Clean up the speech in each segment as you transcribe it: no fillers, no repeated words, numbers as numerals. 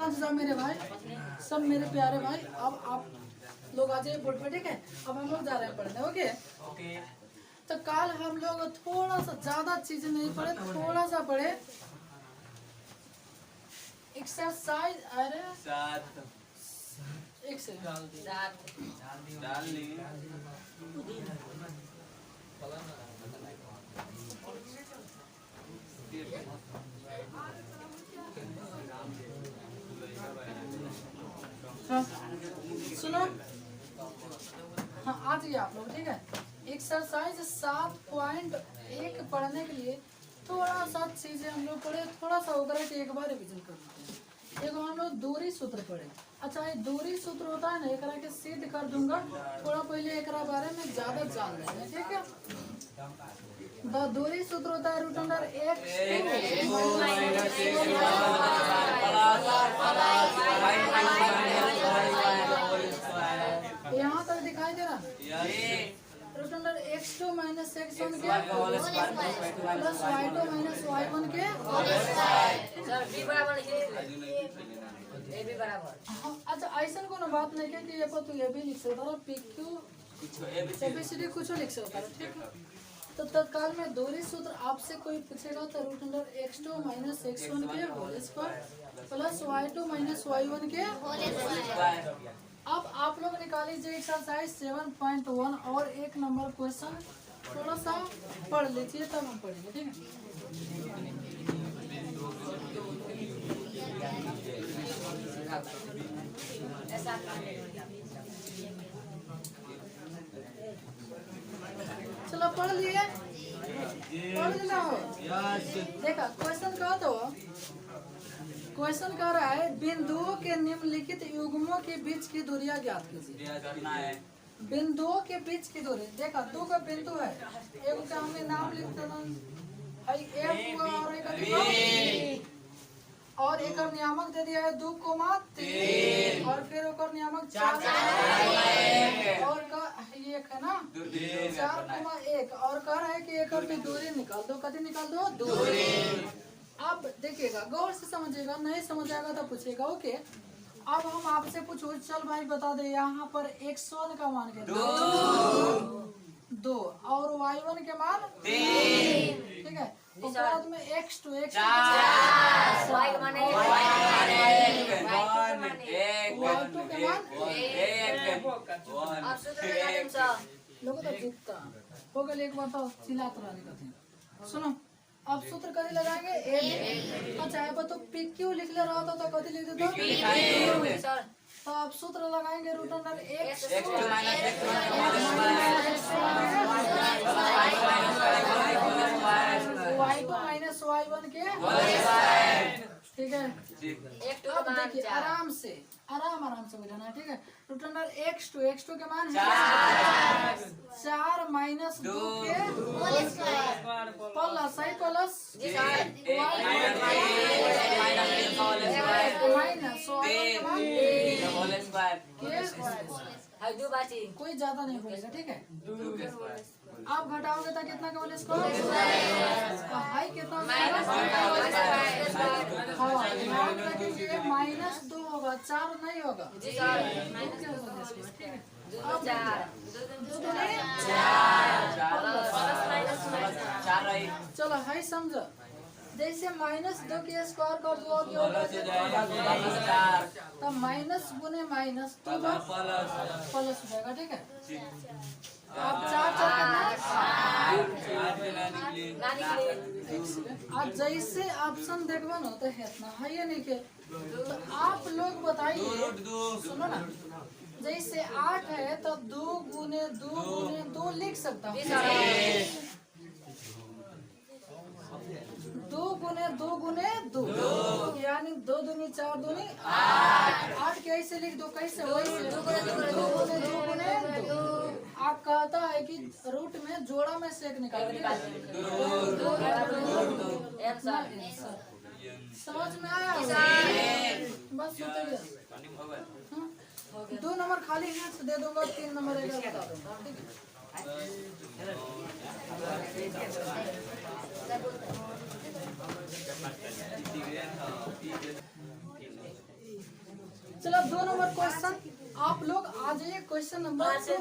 समझ जाओ मेरे भाई, सब मेरे प्यारे भाई। अब आप लोग आ जाइए बोर्ड पे, ठीक है। अब हम लोग जा रहे हैं पढ़ने, ओके। तो कल हम लोग थोड़ा सा ज्यादा चीजें नहीं पढ़े, थोड़ा सा पढ़े एक्सरसाइज। अरे एक से हाँ सुनो, हाँ आ जाइए आप लोग, ठीक है। एक्सरसाइज 7.1 पढ़ने के लिए थोड़ा सा चीजें हम लोग पढ़े, थोड़ा सा होकर के एक बार रिविजन कर लेते हैं। एक हम लोग दूरी सूत्र पढ़े। अच्छा ये दूरी सूत्र होता है ना, एक के सिद्ध कर दूंगा, थोड़ा पहले एक बारे में ज्यादा जान लेंगे, ठीक है। दूरी सूत्र होता है रूट अंडर x यहाँ तक दिखाई दे रहा root under x2 minus x1 के प्लस y2 माइनस y1 के अच्छा ऐसा कोनो बात नहीं है कि ये पर तू ये भी लिख सकता है, PQ एबीसीडी कुछ लिख सकता है, ठीक है। तो तत्काल में दूरी सूत्र आपसे कोई पूछेगा तो root under x2 minus x1 के whole square plus y2 minus y1 के होल स्क्वायर। अब आप लोग निकाल लीजिए एक्सरसाइज 7.1 और एक नंबर क्वेश्चन थोड़ा सा पढ़ लीजिए तब हम पढ़ेंगे, ठीक है। चलो पढ़ लिए, पढ़ लेना हो। देखा क्वेश्चन कहा तो क्वेश्चन कह रहा है बिंदुओं के निम्नलिखित युग्मों के बीच की दूरियां ज्ञात कीजिए। बिंदुओं के बीच की दूरी, देखा दो का बिंदु है, एक का हमने नाम लिख देना है और एक नियामक दे दिया है 2,3 और फिर ओकर नियामक 4 और का ये है ना 4,1 और कह रहा है कि एक भी दूरी निकाल दो, कभी निकाल दो दूरी। अब देखिएगा गौर से समझिएगा, नहीं समझ आएगा तो पूछेगा, ओके। अब हम आपसे पूछो, चल भाई बता दे यहाँ पर x1 का मान के 2 और y1 के मान 3, ठीक है। तो बाद में x2 y2 के मान 1 लोगों तो जीतता हो गया। एक बार तो चिल्लाते रहने का। सुनो अब सूत्र कभी लगाएंगे एक, अच्छा है तो PQ लिख ले रहा था तो कभी लिख देता, तो अब सूत्र लगाएंगे root under x y2 minus y1 के, ठीक है। अब देखिए आराम से बुझाना है, ठीक है। रूट अंडर x2 के मान 4 माइनस 2 के प्लस सही प्लस माइनस कोई ज्यादा नहीं होगा, ठीक है। आप घटाओगे तो कितना का होल स्क्वायर, हाई कितना -2 होगा, 4 नहीं होगा, चलो हाई समझो। जैसे -2 के स्क्वायर कर दो तो माइनस गुने माइनस तो प्लस हो जाएगा, ठीक है। आप 4 जैसे ऑप्शन देखबो ना तो इतना है ये नहीं के, तो आप लोग बताइए, सुनो ना, जैसे 8 है तो 2 गुने 2 लिख सकता हूँ, 2 गुने 2 यानी 2 दूनी 4 दूनी 8 कैसे लिख दो, कैसे वैसे 2 गुने 2। आप कहता है कि रूट में जोड़ा में से एक निकाल, समझ में आया? बस 2 नंबर खाली हाथ दे दूंगा, 3 नंबर बता दूंगा, ठीक है। चलो 2 नंबर क्वेश्चन आप लोग आ जाइए क्वेश्चन नंबर 2।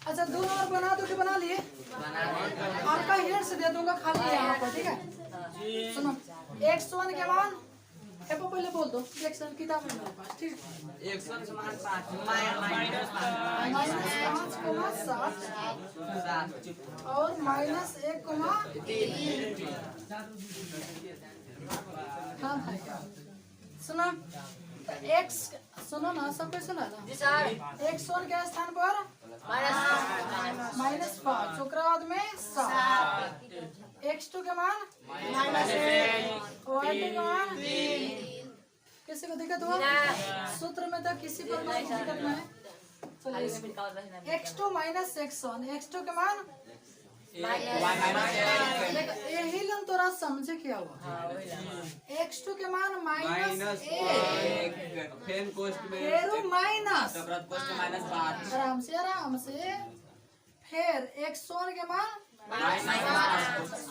अच्छा 2 नंबर बना दो कि बना लिए? आपका हिंट्स दे दूंगा खाली यहाँ पर, ठीक है? सुनो x1 के मान पहले बोल दो, एक्शन किताब है मेरे पास, ठीक है? x1 समान 5 -5 और -1,3। हाँ भाई सुनो तो x सुनो ना, सब कुछ सुना ना x1 के स्थान पर -5 ओकरा बाद में 7 x2 के मान -1 y2 के मान 3। किसी को दिक्कत हुआ? सूत्र में तो किसी पर कोई दिक्कत नहीं है। चलिए x2 - x1 x2 के मान यही लन तोरा समझे क्या हुआ? x2 के मान -1 फेन कोस्ट में माइनस तबरत कोस्ट -5 आराम से फिर x1 के मान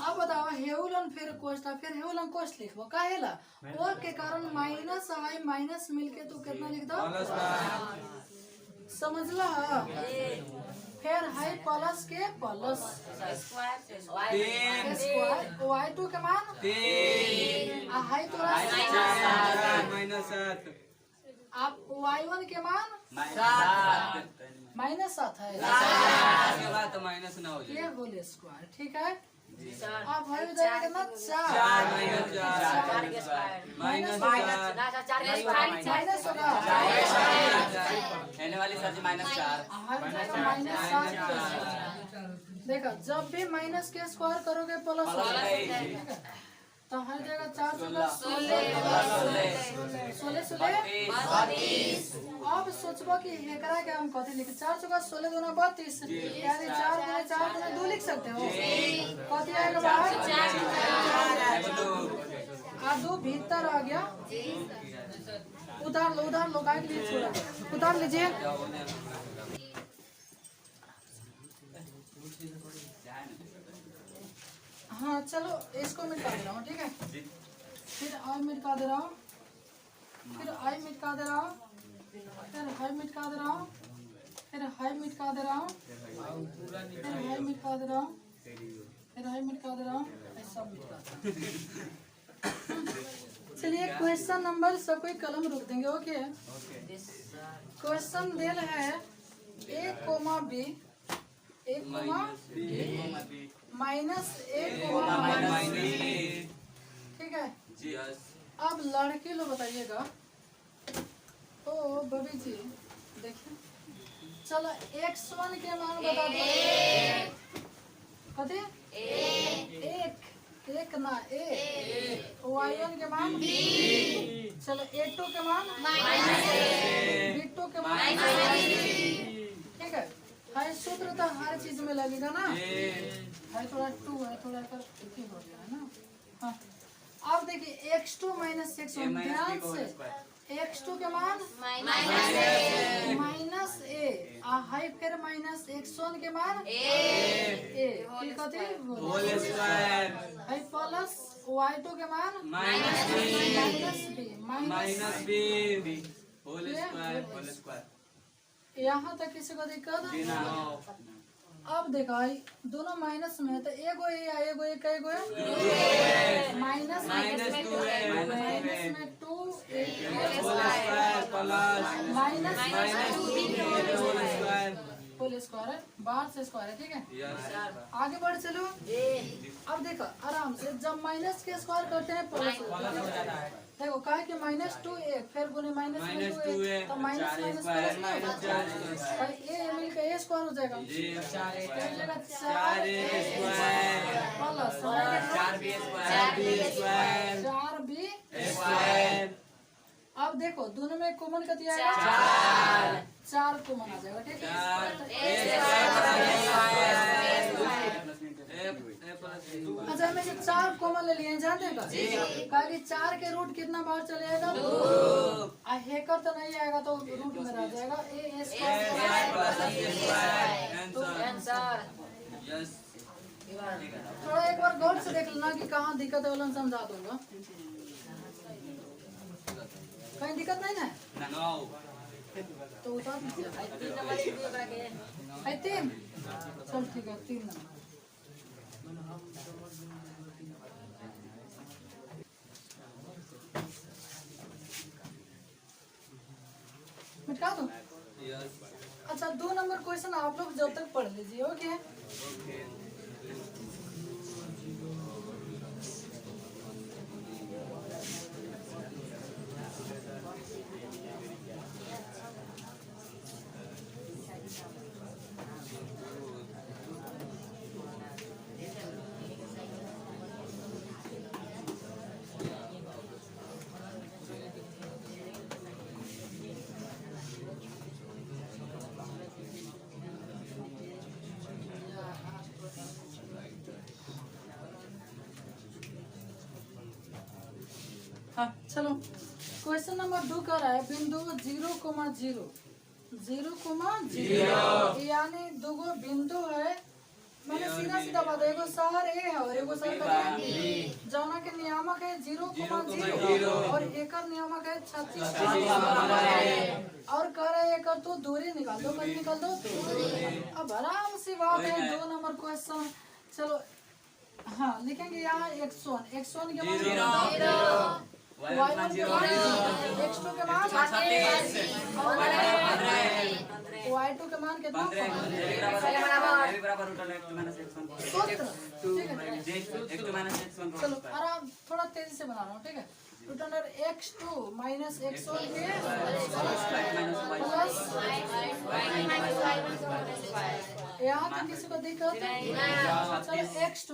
अब बताओ हेउलन फिर हेउलन कोस्ट लिखबो काहेला और के कारण माइनस आई माइनस मिलके तू कितना लिख दो समझला? फिर है प्लस के प्लस स्क्वायर y2 के मान 3 आ है तोरा -7 आप y1 के मान -7 है के बाद तो माइनस ना हो जाए ये होल स्क्वायर, ठीक है? आप है उधर कितना 4 माइनस होगा रहने वाली सब्जी -4 देखो जब भी माइनस के स्क्वायर करोगे प्लस हो जाएगा, तो हर जगह 4 अब सोचबो कि एकरा के हम कथी लिखे 4 × 16 × 32 यानी 4 × 4 × 2 लिख सकते हो। कथी आएगा बाहर 2 भीतर आ गया। उतार लो गाइड लिए छोड़ा उतार लीजिए। हाँ चलो इसको मिटा दे रहा हूँ, ठीक है? फिर आई मिटा दे रहा हूँ, फिर आई मिटा दे रहा हूँ, फिर हाई मिटा दे रहा हूँ, फिर हाई मिटा दे रहा हूँ, फिर हाई मिटा दे रहा हूँ, फिर हाई मिटा दे रहा हूँ, ऐसा मिटा। चलिए क्वेश्चन नंबर सब कोई कलम रोक देंगे, ओके? क्वेश्चन दिल है a, b -1, ठीक है? अब लड़के लोग बताइएगा। ओ बबी जी देखिए, चलो x1 के मान बता दो। कथी एक ना y1 के मान चलो a2 के मान b2 के मान, ठीक है? हाई सूत्र तो हर चीज में लगेगा ना। हाई थोड़ा 2 है थोड़ा कर ठीक हो गया है ना। हाँ अब देखिए x2 - x1 ध्यान से x2 के मान -a हाई फिर -x1 के मान a ठीक है? Whole square high plus y2 के मान -b होल स्क्वायर यहाँ तक किसी को दिक्कत? अब देखो दोनों माइनस में है तो एगो ए या एगो ए कई गो है माइनस में 2 होल स्क्वायर है बाहर से स्क्वायर है, ठीक है? आगे बढ़ चलो। अब देखो आराम से जब माइनस के स्क्वायर करते हैं प्लस देखो कहा कि -2 1 फिर गुने -2 तो माइनस ए मिल के ए स्क्वायर हो जाएगा 4b²। अब देखो दोनों में कॉमन कती आएगा 4 कॉमन आ जाएगा, ठीक है? अच्छा हमें 4 कॉमन ले लिए जानते हैं कहा कि 4 के रूट कितना बार चले जाएगा 2 हेकर तो नहीं आएगा तो रूट में रह जाएगा थोड़ा एक बार गौर से देख लेना कि कहाँ दिक्कत है, समझा दूंगा। कहीं दिक्कत नहीं ना? 9 तो उतार दीजिए। है 3, चल ठीक है 3 नंबर। मिटा दो। यस अच्छा 2 नंबर क्वेश्चन आप लोग जब तक पढ़ लीजिए, ओके? ओके हाँ चलो क्वेश्चन नंबर 2 कर रहा है बिंदु 0,0 0,0 यानी दूगो बिंदु है। मैंने सीधा सीधा बात है, एगो शहर ए है और एगो शहर बी, जौना के नियामक है 0,0 और एकर नियामक है 36 और कह रहे हैं एकर तो दूरी निकाल दो, कहीं निकाल दो तो। अब आराम सी बात है 2 नंबर क्वेश्चन। चलो हाँ लिखेंगे यहाँ x1 के बाद y1 के बाद x2 के बाद y2 के मान कितना? चलो आराम थोड़ा तेजी से बना रहा हूँ, ठीक है? Root under x2 minus x1 के प्लस यहाँ तक किसी को दिक्कत है? चलो x2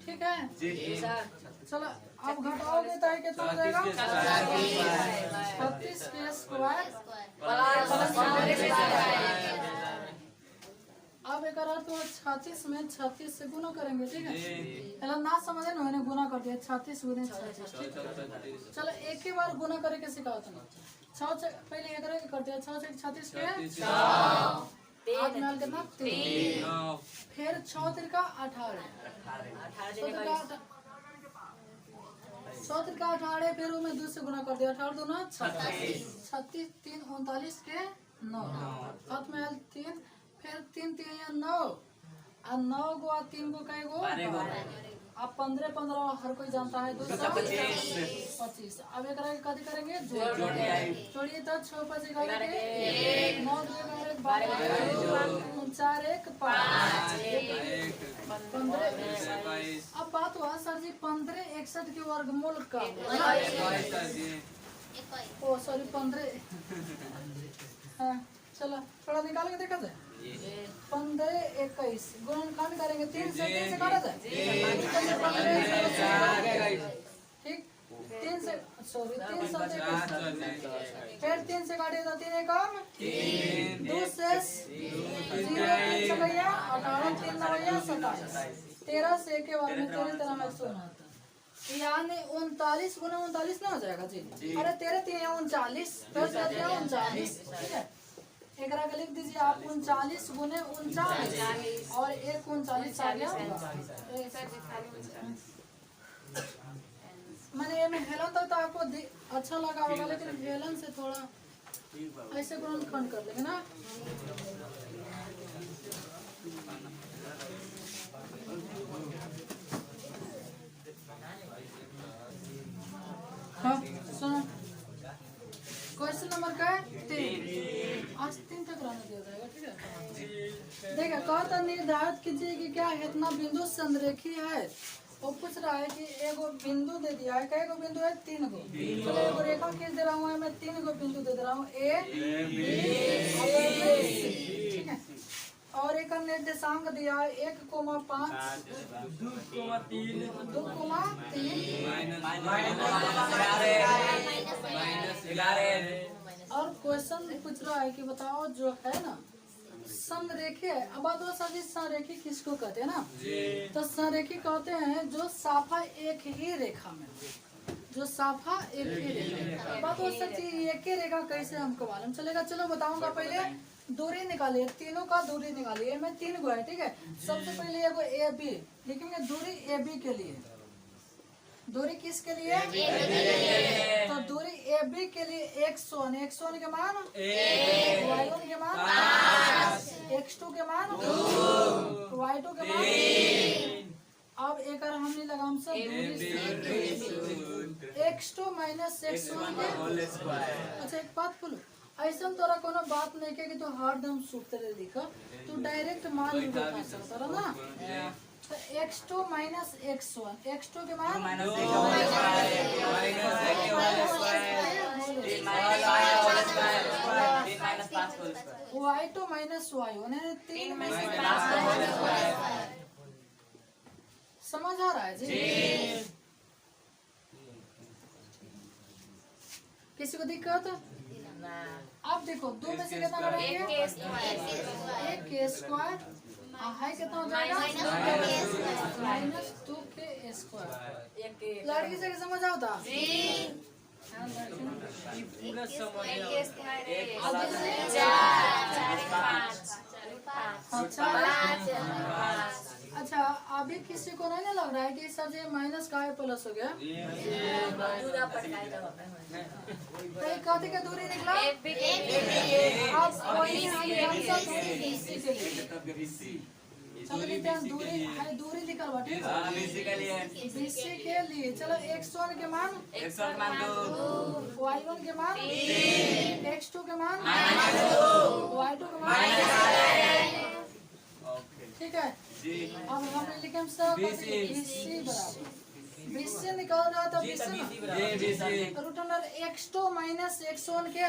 ठीक है? चलो अब घटाओगे तो कितना हो जाएगा? 36 के स्क्वायर। अब एक अर्थ हुआ 36 में 36 से गुना करेंगे, ठीक है? पहले ना समझे ना, मैंने गुना कर दिया 36 गुने 36। चलो एक ही बार गुना करके सिखाओ तुम। 6 पहले एक कर दिया, 6 से 36 के 8 में कितना 3, फिर 6 तिरका 18, 6 तिरका 18, फिर मैं 2 से गुना कर दिया, 18 दूना 36, 36 3 39 के 9, हाथ में 3, फिर 3 3 या 9 और 9 को 3 को कई गो अब 15 15 हर कोई जानता है 225। अब एक कथी करेंगे जोड़िए तो 6 5 11 9 2 11 4 1 5 15। अब बात हुआ सर जी 15 61 के वर्गमूल का, ओ सॉरी 15। हाँ चलो थोड़ा निकाल के देखा जाए। 15 21 गुणनखंड करेंगे 3 से काटा जाए, ठीक? 3 से सॉरी 3 से फिर 3 से काटे तो 3 कम 2 से 0 गया 18 3 9 27 13 से के बारे में 13 में 100 आता है, यानी 39 गुना 39 ना हो जाएगा जी? अरे 13 3 39 फिर 39, ठीक है? एक लिख दीजिए आप 39 गुने 39 और 1 39 आ गया। मैंने ये में हेलन तक तो आपको अच्छा लगा होगा, लेकिन हेलन से थोड़ा ऐसे गुणनखंड कर लेंगे ना। हाँ सुनो क्वेश्चन नंबर का 3, आज 3 तक रहने दिया जाएगा, ठीक है? देखिए कहता निर्धारित कीजिए कि क्या इतना बिंदु संरेखी है। वो पूछ रहा है कि एगो बिंदु दे दिया है, कई गो बिंदु है 3 गो, चलो एगो रेखा खींच दे रहा हूँ, मैं 3 गो बिंदु दे दे रहा हूँ A B C, ठीक है? और एक निर्देशांक दिया है 1,5 2,3 और क्वेश्चन पूछ रहा है कि बताओ जो है ना संरेखी है। अब बात सर जी संरेखी किसको कहते हैं ना? तो संरेखी कहते हैं जो साफा एक ही रेखा में, जो साफा एक ही रेखा। बात हो सकती है एक ही रेखा कैसे हमको मालूम चलेगा? चलो बताऊंगा। पहले दूरी निकालिए, तीनों का दूरी निकालिए। मैं 3 गो है, ठीक है। सबसे पहले एगो ए बी लिखेंगे, दूरी ए बी के लिए। दूरी किसके लिए? तो दूरी ए बी के लिए x1, x1 के मान y1 के मान x2 के मान y2 के मान। अब एक और हमने लगाम सब x2 माइनस x1 के। अच्छा एक बात बोलो, ऐसा तोरा कोनो बात नहीं के कि तू हरदम सूत्र दे दिखा, तू डायरेक्ट मान लिखा सकता ना। तो x2 माइनस x1, x2 के मान y2 माइनस y1 है 3 में से। समझ आ रहा है जी? किसी को दिक्कत? अब देखो 2 में से कितना बढ़ाएंगे? 1 के स्क्वायर है कितना हो जाएगा? -2 के स्क्वायर। लड़की से समझ आता? अच्छा अभी किसी को नहीं लग रहा है कि सर ये माइनस का है प्लस हो गया? कथी का दूरी निकला? अब वही हम सब दूरी निकल बाटे बीसी के लिए। चलो x1 के मान y1 के मान x2 के मान y2 के मान, ठीक है। अब हम लिखे हम सब बीसी बराबर बीसी निकाल रहा था BC root under x2 minus x1 के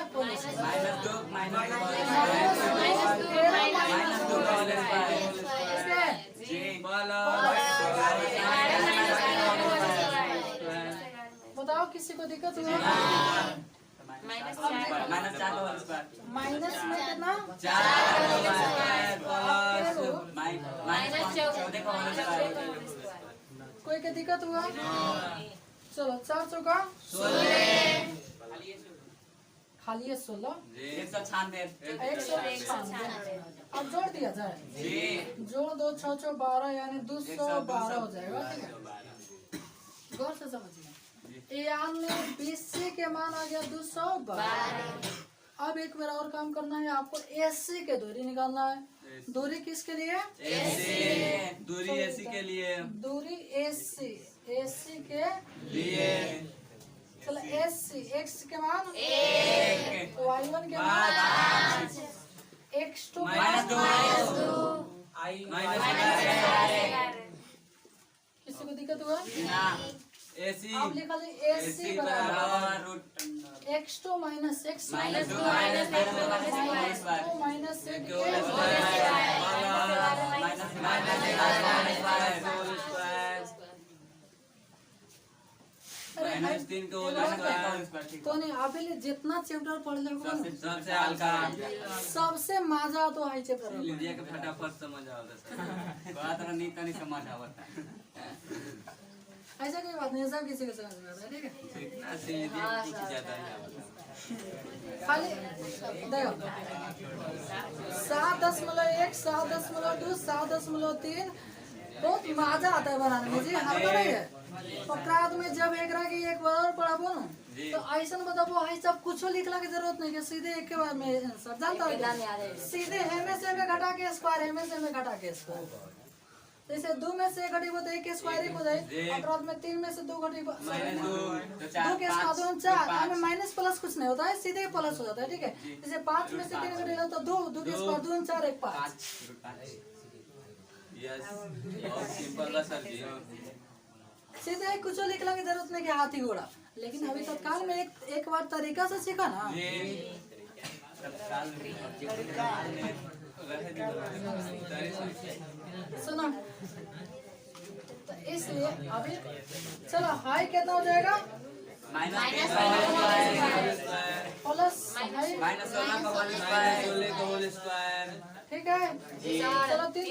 बताओ किसी को दिक्कत हुआ? माइनस में कितना? कोई का दिक्कत हुआ? चलो 4 चौका खाली है 16 196। अब जोड़ दिया जाए, जोड़ 2 6 6 12 यानी 212 हो जाएगा, ठीक है। गौर से समझिए, यानी बीसी के मान आ गया 212। अब एक बार और काम करना है आपको, एसी के दूरी निकालना है। दूरी किसके लिए? दूरी एसी के लिए। दूरी एसी के लिए। चलो एसी एक्स के मान y1 के मान x2 किसी को दिक्कत हुआ? एसी अब लिखा एसी बराबर x2 माइनस x माइनस तो नहीं अभी जितना चैप्टर पढ़ ले सबसे मजा तो है चैप्टर फटाफट समझ आवता नहीं समझ आवता। ऐसा कोई बात नहीं, सब किसी को समझ में आता है, ठीक है। खाली देखो 7.1 7.2 7.3 बहुत मजा आता है बनाने में जी। हर नहीं है पत्रात में जब एक एक बार पढ़ाबो ना तो ऐसा बताबो है सब कुछ लिखला की जरूरत नहीं है, सीधे एक के बार में सब जानता है। सीधे एम से में घटा के स्क्वायर एम से में घटा के स्क्वायर। जैसे 2 में से घटी तो 1 के स्क्वायर हो जाए, अपराध में 3 में से 2 घटी 2 के स्क्वायर 4 हमें माइनस प्लस कुछ नहीं होता है, सीधे प्लस हो जाता है, ठीक है। जैसे 5 में से 3 घटी तो 2 के स्क्वायर 2 4 1 5। सीधे कुछ लिखने की जरूरत नहीं कि हाथी घोड़ा, लेकिन अभी तत्काल में एक बार तरीका से सीखा ना। सुनो तो इसलिए अभी चलो हाई कितना हो जाएगा? प्लस ठीक है। चलो 3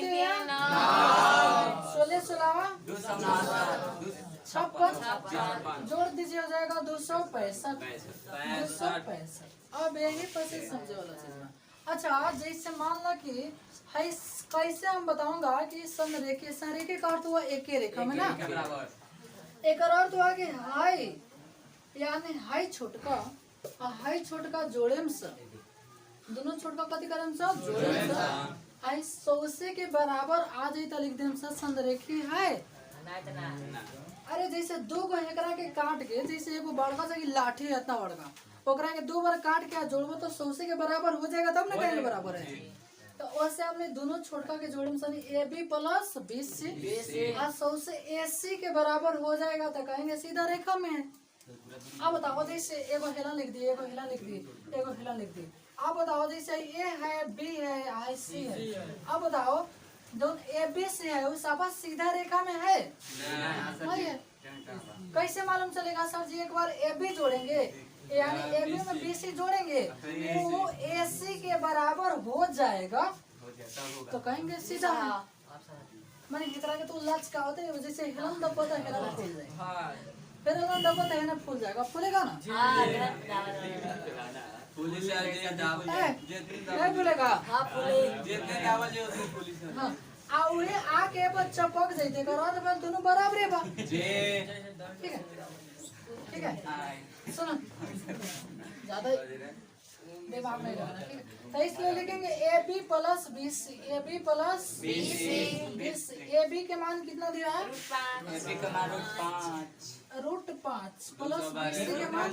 16 16 56 जोड़ दीजिए हो जाएगा 265। 265। अब यही पर से समझे वाला चीज में। अच्छा जैसे मान ला कि है कैसे हम बताऊंगा कि संरेखी का अर्थ हुआ एक ही रेखा में ना, एक अर्थ हुआ कि हाई यानी हाई छोटका और हाई छोटका जोड़े में से दोनों छोटका कथी करे में से जोड़े में से हाई 100 के बराबर आ जाए तो लिख दे से संरेखी है। अरे जैसे दो गो एकरा के काट के जैसे एगो बड़का सा लाठी है इतना बड़का ओकरा के दो बार काट के जोड़बो तो 100 के बराबर हो जाएगा तब ना कहेंगे बराबर है। तो वैसे हमने दोनों छोटका के जोड़े में सनी AB प्लस BC और 100 से AC के बराबर हो जाएगा तो कहेंगे सीधा रेखा में है। अब बताओ जैसे एगो हेलन लिख दिए एगो हेलन लिख दिए एगो हेलन लिख दिए। अब बताओ जैसे A है B है C है। अब बताओ दोनों AB से है उस आपस सीधा रेखा में है नहीं है। कैसे मालूम चलेगा सर जी? एक बार AB जोड़ेंगे यानी AB में BC जोड़ेंगे वो AC के बराबर हो जाएगा तो कहेंगे सीधा है। मैंने इतना के तो लच का होते हैं जैसे हेलन दबो तो हेलन फूल जाएगा फिर हेलन दबो तो हेलन फूल जाएगा फूलेगा ना नहीं फूलेगा हाँ आउरे आके बच्चा पक जाते करो तो फिर दोनों बराबर है बा ठीक है सुनो ज्यादा दिमाग नहीं लगाना ठीक है। तो इसलिए लिखेंगे AB plus BC AB plus BC AB के मान कितना दिया है √5 प्लस BC के मान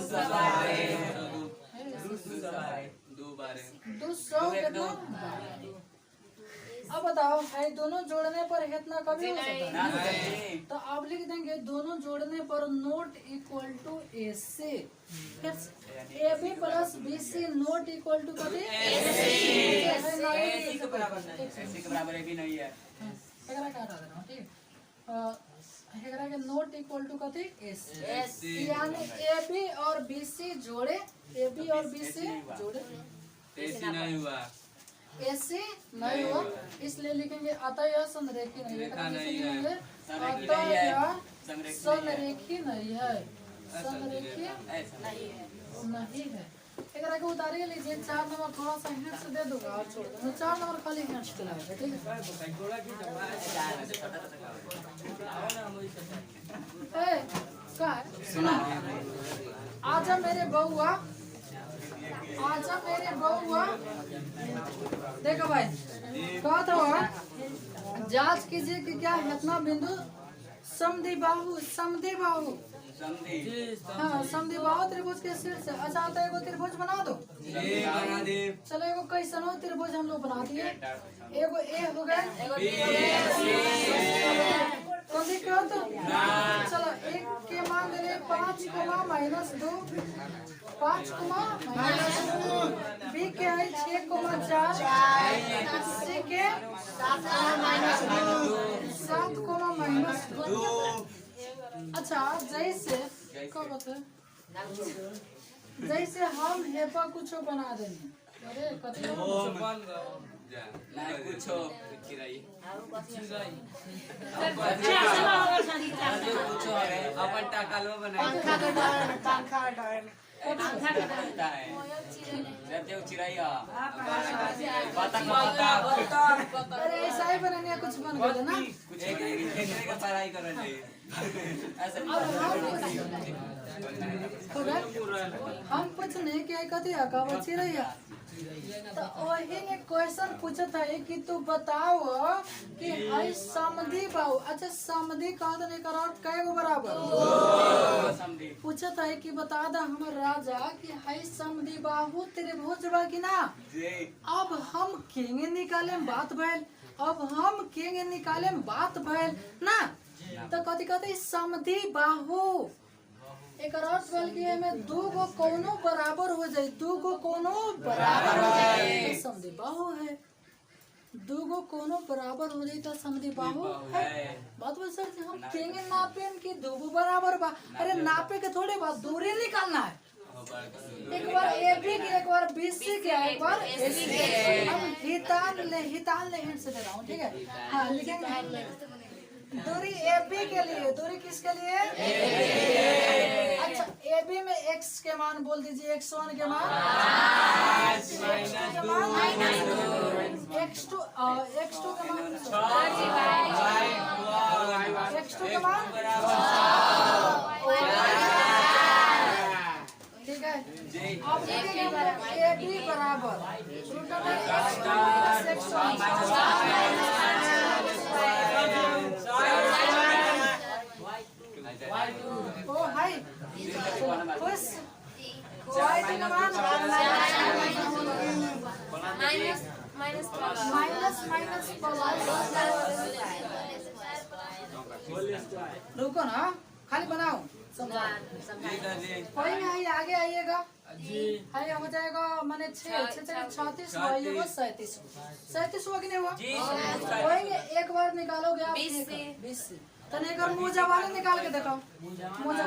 200 कितना। अब बताओ है दोनों जोड़ने पर इतना कभी हो सकता है तो आप लिख देंगे दोनों जोड़ने पर not equal to AC AB plus BC not equal to कभी AC के बराबर है भी नहीं है ठीक नोट इक्वल टू कथी AC यानी AB और BC जोड़े AB और BC जोड़े ऐसे नहीं हुआ इसलिए लिखेंगे अतः यह संरेखी नहीं है अतः यह संरेखी नहीं है संरेखी नहीं है। एक के उतारिए लीजिए 4 नंबर थोड़ा सा हिंट्स दे दूंगा और छोड़ दूंगा 4 नंबर खाली हिंट्स दिलाएगा ठीक है। क्या है सुना आजा मेरे बउआ देखो भाई कहा था जांच कीजिए कि क्या इतना बिंदु समद्वि बाहु हाँ समद्वि बाहु त्रिभुज के शीर्ष से। अच्छा तो एगो त्रिभुज बना दो चलो एगो कैसन हो त्रिभुज हम लोग बना दिए एगो A हो गया तो दिक्कत चलो एक के मान दे 5 -2 5 B के है 6 4 C के 7 -2। अच्छा जैसे हम हेपा कुछ बना देंगे अरे कथी अपन टाकालो बनाए अरे ऐसा ही बनाने कुछ बन गया ना कुछ एक पढ़ाई कर रहे हम कुछ नहीं किया कथी का बची रही तो वही ने क्वेश्चन पूछत है कि तू बताओ कि है समद्वि बाहु। अच्छा समद्वि का तो नहीं करा कै गो बराबर पूछत है कि बता दा हमर राजा कि है समद्वि बाहु त्रिभुज बा कि ना। अब हम केंगे निकाले बात भइल ना तो कथी कहते समद्वि बाहु एक अर्थ भेल कि एमे दू गो कोनो बराबर हो जाए समद्वि बाहु है दू गो कोनो बराबर हो जाए तो समद्वि बाहु है। बात बोल सर हम केंगे नापेन कि दू गो बराबर बा अरे नापे के थोड़े बात दूरी निकालना है एक बार AB के एक बार BC के एक बार AC के हम हितान ले हिंट से दे रहा हूँ ठीक है हाँ लिखेंगे दूरी AB के लिए, दूरी किसके लिए? अच्छा, AB में x के मान बोल दीजिए, x1 के मान x2 के मान x2 के मान x2 के मान ठीक है। अब देखेंगे AB बराबर रूट x2 ओ हाय खुश y का मान माइनस रुको ना, खाली बनाओ समझा। कोई में आई आगे आइएगा हाई हो जाएगा माने 36 आइएगा 37 हुआ कि नहीं हुआ? कोई एक बार निकालोगे आप 20 से तने एक बार मुझे वाले निकाल के दिखाओ। मुझे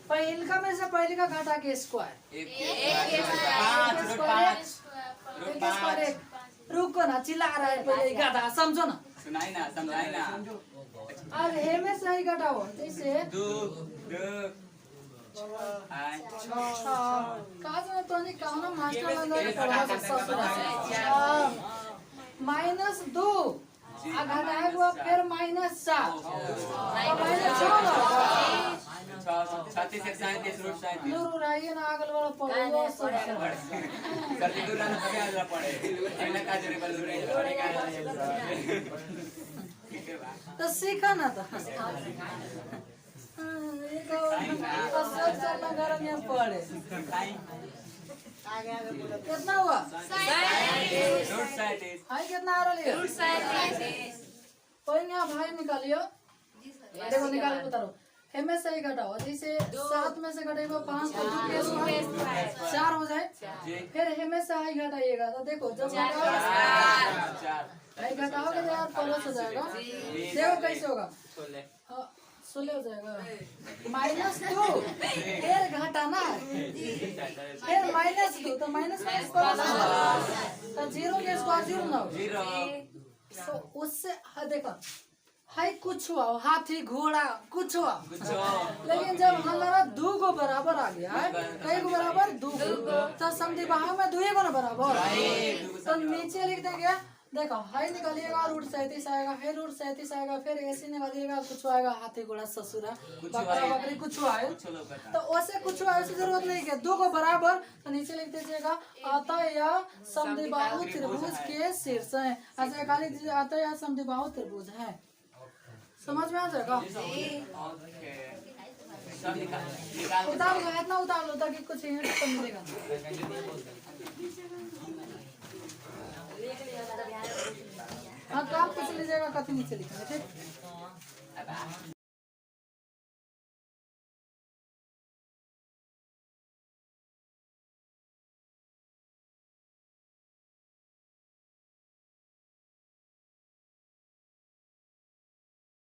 पहिलका में से पहले का घटा के स्क्वायर एक रुको ना, चिल्ला रहा है पहले गाधा समझो ना, सुनाई ना समझाई ना। और हे में सही घटाओ जैसे काज में तो नहीं कहना मास्टर लगा पढ़ा सकता -2 घटाया हुआ फिर -7 दूर रहिए ना आगल वाला पढ़ेगा तो सीखा ना था घर में पढ़े कितना हुआ? हाई कितना आ रहा है? कोई नहीं आप हाई निकालियो, देखो निकाल के उतारो। में से ही घटाओ जैसे 7 में से घटेगा 5 4 हो जाए, फिर में से हाई घटाइएगा तो देखो जब हाई घटाओगे तो यार प्लस हो जाएगा। देखो कैसे होगा, 16 हो जाएगा -2 फिर घटाना फिर -2 तो माइनस तो 0 के स्क्वायर 0 ना हो तो उससे देखो हाई कुछ हुआ हाथी घोड़ा कुछ हुआ, लेकिन जब हमारा 2 को बराबर आ गया है, कई को बराबर 2 तो समद्विबाहु में 2 को ना बराबर तो नीचे लिख देंगे। देखो हाई निकालिएगा √37 आएगा, फिर √37 आएगा, फिर ऐसे निकालिएगा कुछ आएगा हाथी घोड़ा ससुरा बकरा बकरी कुछ आए तो वैसे कुछ ऐसी जरूरत नहीं है। 2 को बराबर तो नीचे लिख दीजिएगा अतः समद्विबाहु त्रिभुज के शीर्ष है। ऐसे खाली दीजिए अतः समद्विबाहु त्रिभुज है, समझ में आ जाएगा। उतार लो इतना उतार लो ताकि कुछ हिंट तो मिलेगा। हाँ तो आप कुछ लीजिएगा कथी नीचे लिखेंगे ठीक।